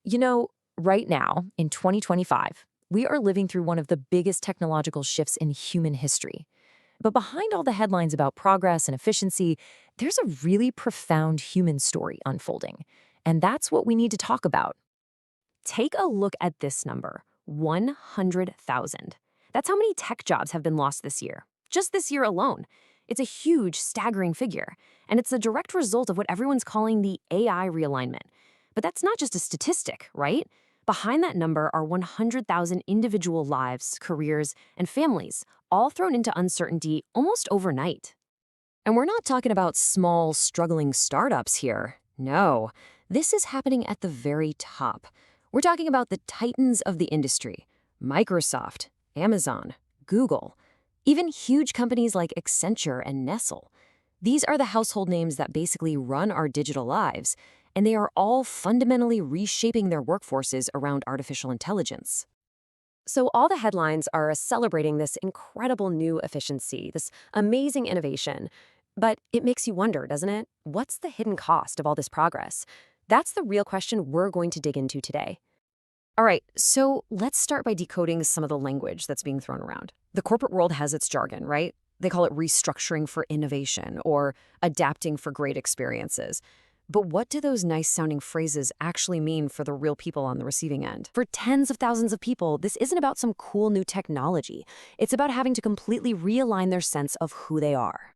You know, right now, in 2025, we are living through one of the biggest technological shifts in human history. But behind all the headlines about progress and efficiency, there's a really profound human story unfolding. And that's what we need to talk about. Take a look at this number, 100,000. That's how many tech jobs have been lost this year, just this year alone. It's a huge, staggering figure, and it's a direct result of what everyone's calling the AI realignment. But that's not just a statistic, right? Behind that number are 100,000 individual lives, careers, and families, all thrown into uncertainty almost overnight. And we're not talking about small, struggling startups here. No, this is happening at the very top. We're talking about the titans of the industry: Microsoft, Amazon, Google, even huge companies like Accenture and Nestle. These are the household names that basically run our digital lives, and they are all fundamentally reshaping their workforces around artificial intelligence. So all the headlines are celebrating this incredible new efficiency, this amazing innovation. But it makes you wonder, doesn't it? What's the hidden cost of all this progress? That's the real question we're going to dig into today. All right, so let's start by decoding some of the language that's being thrown around. The corporate world has its jargon, right? They call it restructuring for innovation or adapting for great experiences. But what do those nice sounding phrases actually mean for the real people on the receiving end? For tens of thousands of people, this isn't about some cool new technology. It's about having to completely realign their sense of who they are.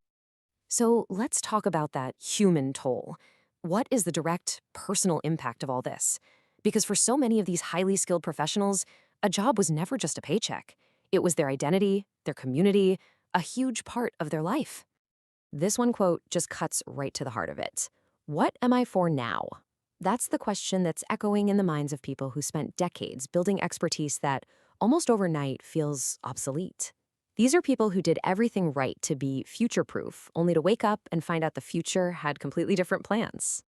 So let's talk about that human toll. What is the direct personal impact of all this? Because for so many of these highly skilled professionals, a job was never just a paycheck. It was their identity, their community, a huge part of their life. This one quote just cuts right to the heart of it. What am I for now? That's the question that's echoing in the minds of people who spent decades building expertise that, almost overnight, feels obsolete. These are people who did everything right to be future-proof, only to wake up and find out the future had completely different plans.